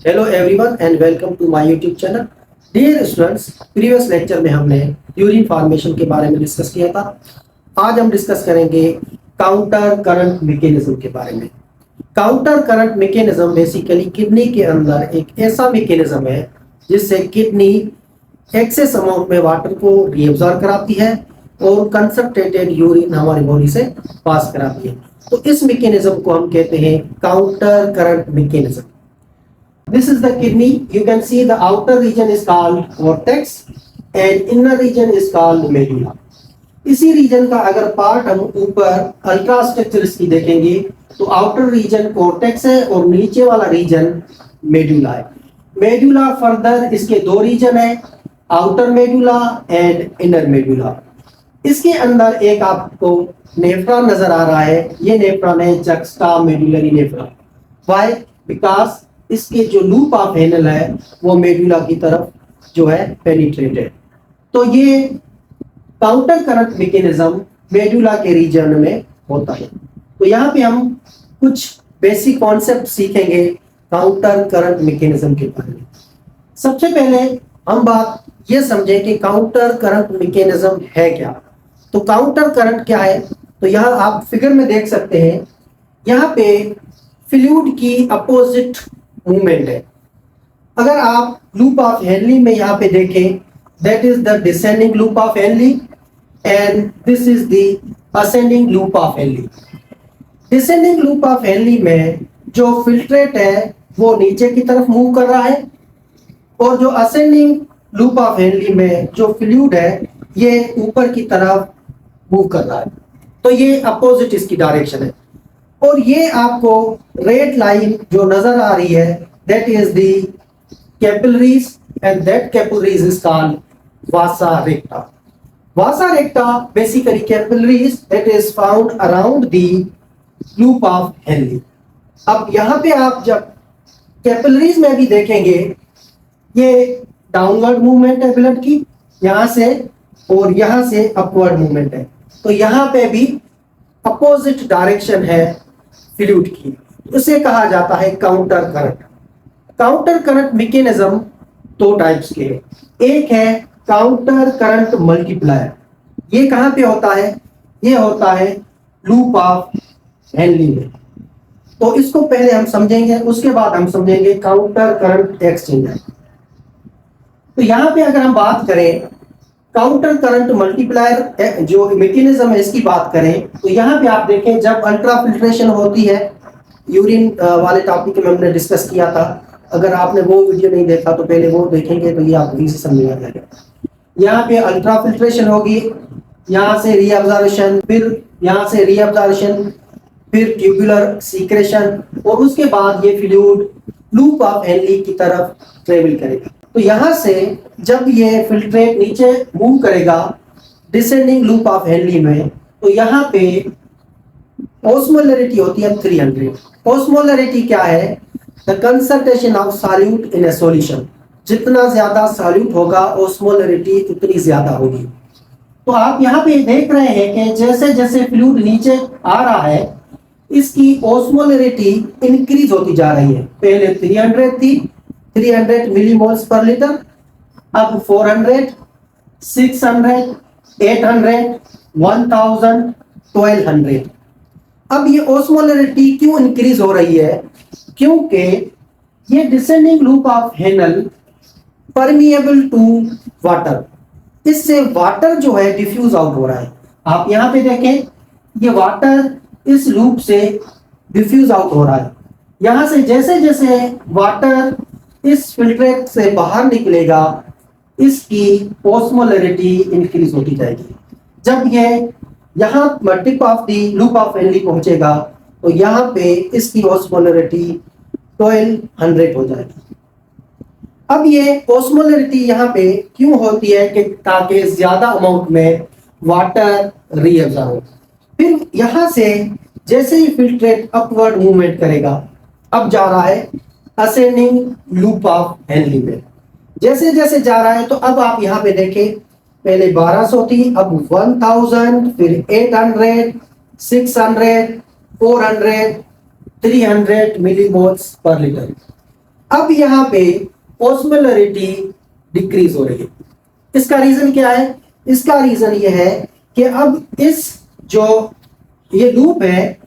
Hello everyone and welcome to my YouTube channel. Dear students, previous lecture में हमने urine formation के बारे में डिस्कस किया था। आज हम डिस्कस करेंगे काउंटर करंट मैकेनिज्म के बारे में। Counter current mechanism basically kidney के अंदर एक ऐसा मैकेनिज्म है जिससे किडनी एक्सेस अमाउंट में वाटर को रीअब्जॉर्ब कराती है और कंसंट्रेटेड यूरिन हमारी बॉडी से पास कराती है। तो इस मैकेनिज्म को हम कहते हैं counter current mechanism. This is the kidney. You can see the outer region is called cortex and inner region is called medulla. इसी रीजन का अगर पार्ट हम ऊपर अल्ट्रा स्ट्रक्चर इसकी देखेंगे तो आउटर रीजन कॉर्टेक्स है और नीचे वाला रीजन मेडुला है। मेडुला फर्दर इसके दो रीजन है, outer medulla and inner medulla. इसके अंदर एक आपको नेफ्रॉन नजर आ रहा है, ये नेफ्रॉन है juxta medullary nephron. Why? Because इसके जो लूप ऑफ हेनल है वो मेडुला की तरफ जो है पेनिट्रेटेड। तो ये काउंटर करंट मैकेनिज्म मेडुला के रीजन में होता है। तो यहाँ पे हम कुछ बेसिक कॉन्सेप्ट सीखेंगे काउंटर करंट मैकेनिज्म के बारे में। सबसे पहले हम बात ये समझें कि काउंटर करंट मैकेनिज्म है क्या। तो काउंटर करंट क्या है, तो यहाँ आप फिगर में देख सकते हैं, यहाँ पे फ्लूइड की अपोजिट मूवमेंट है। अगर आप लूप ऑफ हेनली में यहाँ पे देखें, that is the descending loop of Henley and this is the ascending loop of Henley. Descending loop of Henley में जो फिल्ट्रेट है वो नीचे की तरफ मूव कर रहा है और जो असेंडिंग लूप ऑफ हेनली में जो फ्लूइड है ये ऊपर की तरफ मूव कर रहा है। तो ये अपोजिट इसकी डायरेक्शन है और ये आपको रेड लाइन जो नजर आ रही है that is the capillaries and that capillaries is called Vasa रेक्टा। Vasa रेक्टा basically capillaries that is found around the loop of Henley. अब यहाँ पे आप जब कैपिलरीज में भी देखेंगे, ये डाउनवर्ड मूवमेंट है ब्लड की यहाँ से और यहाँ से अपवर्ड मूवमेंट है। तो यहाँ पे भी अपोजिट डायरेक्शन है फ्लूइड की, उसे कहा जाता है counter current. Counter current mechanism दो टाइप्स के हैं। एक है काउंटर करंट मल्टीप्लायर। ये कहाँ पे होता है? ये होता है लूप ऑफ हेनली में। तो इसको पहले हम समझेंगे, उसके बाद हम समझेंगे काउंटर करंट एक्सचेंजर। तो यहाँ पे अगर हम बात करें काउंटर करंट मल्टीप्लायर जो मैकेनिज्म है इसकी बात करें तो यहाँ पे आप देखें, जब अल्ट्रा फिल्ट्रेशन होती है, यूरिन वाले टॉपिक में हमने डिस्कस किया था। अगर आपने वो वीडियो नहीं देखा तो पहले वो देखेंगे तो ये आपको इजी समझ में आ जाएगा। यहाँ पे अल्ट्रा फिल्ट्रेशन होगी, यहाँ से रीअब्जॉर्प्शन, फिर यहाँ से रीअब्जॉर्प्शन, फिर ट्यूबुलर सीक्रेशन और उसके बाद ये फ्लूइड लूप ऑफ हेनली की तरफ ट्रेवल करेगा। तो यहाँ से जब ये फिल्ट्रेट नीचे मूव करेगा डिसेंडिंग लूप ऑफ हेनली में, तो यहाँ पे ऑस्मोलरिटी होती है 300। ऑस्मोलरिटी क्या है? The concentration of solute in A solution. जितना ज्यादा सॉल्यूट होगा ऑस्मोलरिटी उतनी ज्यादा होगी। तो आप यहाँ पे देख रहे हैं कि जैसे जैसे फ्लूइड नीचे आ रहा है इसकी ऑस्मोलरिटी इंक्रीज होती जा रही है। पहले 300 थी, 300 मिलीमोल्स पर लीटर, अब 400, 600, 800, 1000, 1200। अब ये ऑस्मोलरिटी क्यों इंक्रीज हो रही है? क्योंकि ये descending loop of Henle permeable to water, इससे वाटर जो है डिफ्यूज आउट हो रहा है। आप यहाँ पे देखें, ये वाटर इस लूप से डिफ्यूज आउट हो रहा है। यहाँ से जैसे जैसे वाटर इस फिल्ट्रेट से बाहर निकलेगा इसकी ऑस्मोलरिटी इंक्रीज होती जाएगी। जब ये यहाँ tip of the loop of Henley पहुंचेगा तो यहाँ पे इसकी ऑस्मोलरिटी 1200 हो जाएगी। अब ये ऑस्मोलरिटी यहाँ पे क्यों होती है कि ताकि ज्यादा अमाउंट में वाटर रीअब्जॉर्ब हो। फिर यहाँ से जैसे ही फिल्ट्रेट अपवर्ड मूवमेंट करेगा, अब जा रहा है असेंडिंग लूप ऑफ हेनली में। जैसे जैसे जा रहा है तो अब आप यहाँ पे देखें, पहले 1200 थी, अब 1000, फिर 800, 600, 400, 300 मिलीमोल्स पर लीटर। अब यहाँ पे ऑस्मोलरिटी डिक्रीज हो रही है। इसका रीजन क्या है? इसका रीजन ये है कि अब इस जो ये लूप है,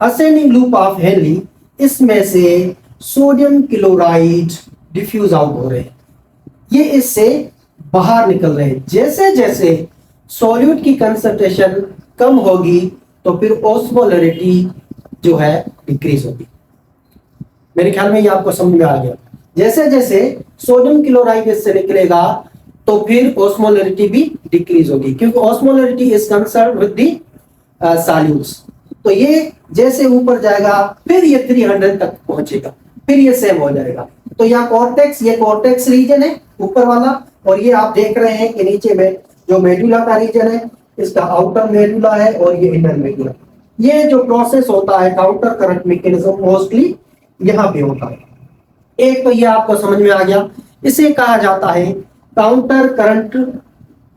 असेंडिंग लूप ऑफ हेनरी, इसमें से सोडियम क्लोराइड डिफ्यूज आउट हो रहे हैं, ये इससे बाहर निकल रहे हैं। जैसे जैसे सॉल्यूट की कंसंट्रेशन कम होगी तो फिर ऑस्मोलरिटी जो है डिक्रीज होगी। मेरे ख्याल में ये आपको समझ में आ गया। जैसे जैसे सोडियम क्लोराइड इससे निकलेगा तो फिर ऑस्मोलरिटी भी डिक्रीज होगी, क्योंकि osmolarity is concern with the solutes. तो ये जैसे ऊपर जाएगा फिर ये 300 तक पहुंचेगा, फिर ये सेम हो जाएगा। तो ये कॉर्टेक्स रीजन है ऊपर वाला, और ये आप देख रहे हैं कि नीचे में जो मेडुला का रीजन है, इसका आउटर मेडुला है और ये इनर मेडुला। ये जो प्रोसेस होता है काउंटर करंट मैकेनिज्म मोस्टली यहाँ पे होता है। एक तो ये आपको समझ में आ गया। इसे कहा जाता है काउंटर करंट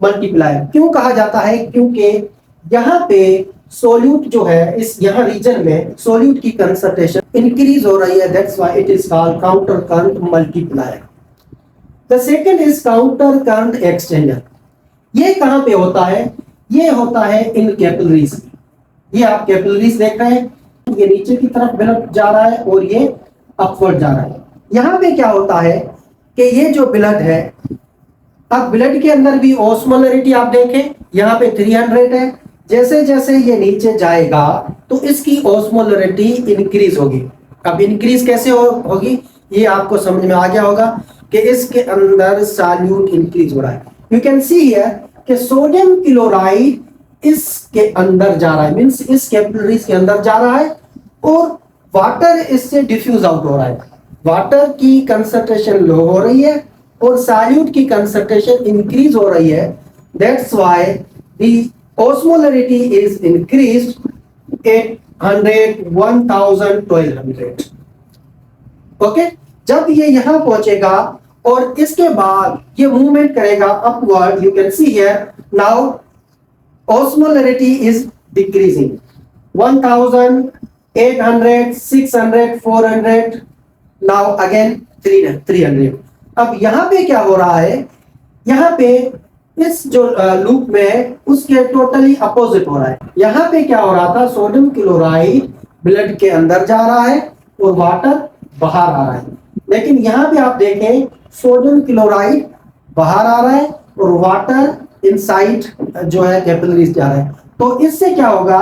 मल्टीप्लायर। क्यों कहा जाता है? क्योंकि यहाँ पे सोल्यूट जो है, इस यहाँ रीजन में सोल्यूट की कंसंट्रेशन इंक्रीज हो रही है, that's why it is called counter current multiplier. The second is counter current extender. ये कहां पे होता है? ये होता है इन कैपिलरीज। ये आप कैपिलरीज देख रहे हैं, ये नीचे की तरफ ब्लड जा रहा है और ये अपवर्ड जा रहा है। यहाँ पे क्या होता है कि ये जो ब्लड है, अब ब्लड के अंदर भी ऑस्मोलरिटी आप देखें, यहाँ पे 300 है। जैसे जैसे ये नीचे जाएगा तो इसकी ऑस्मोलरिटी इंक्रीज होगी। अब इंक्रीज कैसे होगी ये आपको समझ में आ गया होगा कि इसके अंदर सॉल्यूट इंक्रीज हो रहा है। यू कैन सी हियर कि सोडियम क्लोराइड इसके अंदर जा रहा है, मींस इस कैपिलरीज के अंदर जा रहा है और वाटर इससे डिफ्यूज आउट हो रहा है। वाटर की कंसंट्रेशन लो हो रही है और सॉल्यूट की कंसंट्रेशन इंक्रीज हो रही है। That's why the osmolarity is increased 800, 1000, 1200। Okay, जब ये यहां पहुंचेगा और इसके बाद ये मूवमेंट करेगा upward, you can see here now osmolarity is decreasing 1000, 800, 600, 400, now again 300। अब यहां पे क्या हो रहा है? यहां पे इस जो लूप में उसके टोटली अपोजिट हो रहा है। यहाँ पे क्या हो रहा था? सोडियम क्लोराइड ब्लड के अंदर जा रहा है और वाटर बाहर आ रहा है। लेकिन यहाँ पे आप देखें सोडियम क्लोराइड बाहर आ रहा है और वाटर इनसाइड जो है कैपिलरीज जा रहा है। तो इससे क्या होगा?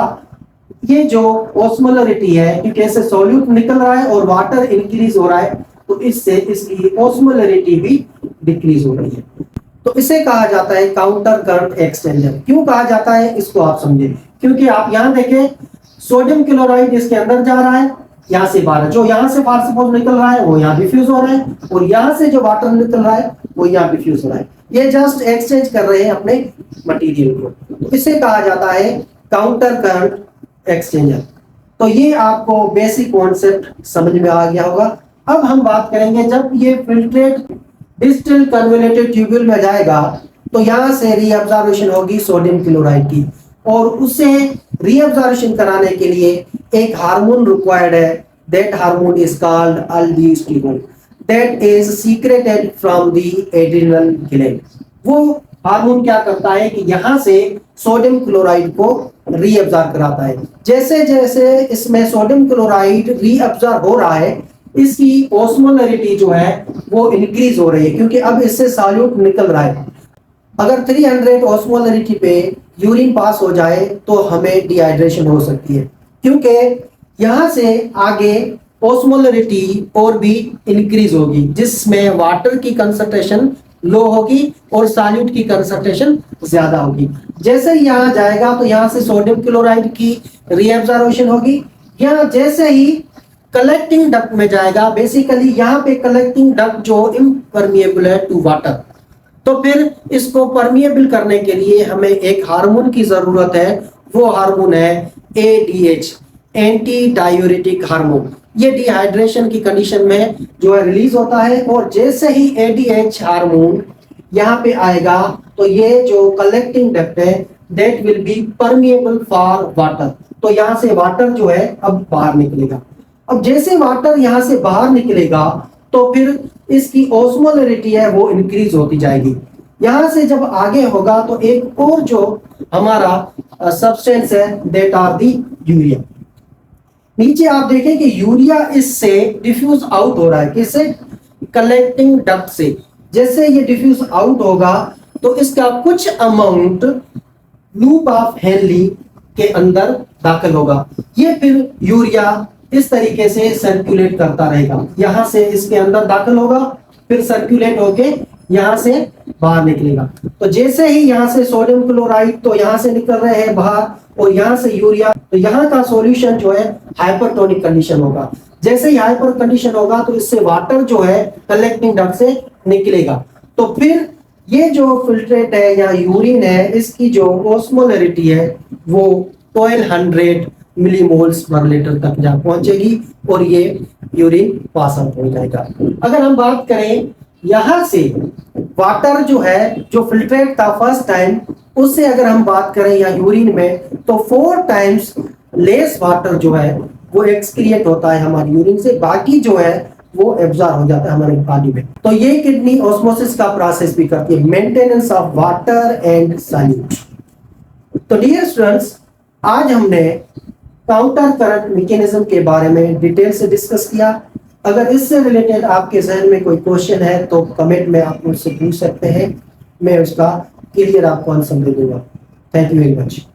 ये जो ऑस्मोलरिटी है, क्योंकि इससे सॉल्यूट निकल रहा है और वाटर इंक्रीज हो रहा है, तो इससे इसकी ऑस्मोलरिटी भी डिक्रीज हो रही है। तो इसे कहा जाता है काउंटर करंट एक्सटेंडर। क्यों कहा जाता है इसको आप समझें, क्योंकि आप यहाँ देखें सोडियम क्लोराइड इसके अंदर जा रहा है, यहाँ से बाहर, जो यहाँ से फार सपोज निकल रहा है वो यहाँ डिफ्यूज हो रहा है, और यहाँ से जो वाटर निकल रहा है वो यहाँ डिफ्यूज हो रहा है। ये जस्ट एक्सचेंज कर रहे हैं अपने मटेरियल को, तो इसे कहा जाता है काउंटर करंट एक्सचेंजर। तो ये आपको बेसिक कॉन्सेप्ट समझ में आ गया होगा। अब हम बात करेंगे जब ये फिल्ट्रेट डिस्टिल कन्वेलेटेड ट्यूब्यूल में जाएगा तो यहाँ से रीअब्जॉर्प्शन होगी सोडियम क्लोराइड की, और उसे रीअब्जॉर्प्शन कराने के लिए एक हार्मोन रिक्वायर्ड है। That hormone is called अल्डोस्टेरोन, that is secreted from the adrenal gland. वो हार्मोन क्या करता है कि यहाँ से सोडियम क्लोराइड को रीअब्जॉर्ब कराता है। जैसे जैसे इसमें सोडियम क्लोराइड रीअब्जॉर्ब हो रहा है, इसकी ऑस्मोलरिटी जो है वो इंक्रीज हो रही है, क्योंकि अब इससे सॉल्यूट निकल रहा है। अगर 300 ऑस्मोलरिटी पे यूरिन पास हो जाए तो हमें डिहाइड्रेशन हो सकती है, क्योंकि यहाँ से आगे ऑस्मोलरिटी और भी इंक्रीज होगी, जिसमें वाटर की कंसंट्रेशन लो होगी और सॉल्यूट की कंसंट्रेशन ज्यादा होगी। जैसे यहाँ जाएगा तो यहाँ से सोडियम क्लोराइड की रीअब्जॉर्प्शन होगी। यहाँ जैसे ही कलेक्टिंग डक्ट में जाएगा, बेसिकली यहाँ पे कलेक्टिंग डक्ट जो इम्परमिएबल है टू वाटर, तो फिर इसको परमिएबल करने के लिए हमें एक हार्मोन की जरूरत है। वो हार्मोन है ADH, एंटी डायूरेटिक हार्मोन। ये डिहाइड्रेशन की कंडीशन में जो है रिलीज होता है, और जैसे ही ADH हार्मोन यहाँ पे आएगा तो ये जो कलेक्टिंग डक्ट है that will be permeable for water. तो यहाँ से वाटर जो है अब बाहर निकलेगा। अब जैसे वाटर यहाँ से बाहर निकलेगा तो फिर इसकी ऑस्मोलरिटी है वो इंक्रीज होती जाएगी। यहां से जब आगे होगा तो एक और जो हमारा सब्सटेंस है दैट आर दी यूरिया। नीचे आप देखें कि यूरिया इससे डिफ्यूज आउट हो रहा है, किससे? कलेक्टिंग डक्ट से। जैसे ये डिफ्यूज आउट होगा तो इसका कुछ अमाउंट लूप ऑफ हेनली के अंदर दाखिल होगा। ये फिर यूरिया इस तरीके से सर्कुलेट करता रहेगा, यहां से इसके अंदर दाखिल होगा, फिर सर्कुलेट होके यहां से बाहर निकलेगा। तो जैसे ही यहां से सोडियम क्लोराइड तो यहां से निकल रहे हैं बाहर, और यहां से यूरिया, तो यहां का सॉल्यूशन जो है हाइपरटोनिक कंडीशन होगा। जैसे ही हाइपर कंडीशन होगा तो इससे वाटर जो है कलेक्टिंग डक्ट से निकलेगा। तो फिर ये जो फिल्ट्रेट है या यूरिन है, इसकी जो ऑस्मोलरिटी है वो 1200 मिलीमोल्स पर लीटर तक जा पहुंचेगी और ये यूरिन पास आउट हो जाएगा। अगर हम बात करें यहां से वाटर जो है जो फिल्ट्रेट था फर्स्ट टाइम, उससे अगर हम बात करें या यूरिन में, तो 4 टाइम्स लेस वाटर जो है वो एक्सक्रिएट होता है हमारे यूरिन से, बाकी जो है वो एब्जॉर्ब हो जाता है हमारे बॉडी में। तो ये किडनी ऑस्मोसिस का प्रोसेस भी करती है, maintenance of water and solute. तो डियर स्टूडेंट्स, आज हमने काउंटर करंट मैकेनिज्म के बारे में डिटेल से डिस्कस किया। अगर इससे रिलेटेड आपके जहन में कोई क्वेश्चन है तो कमेंट में आप मुझसे पूछ सकते हैं, मैं उसका क्लियर आपको आंसर दे दूंगा। Thank you very much.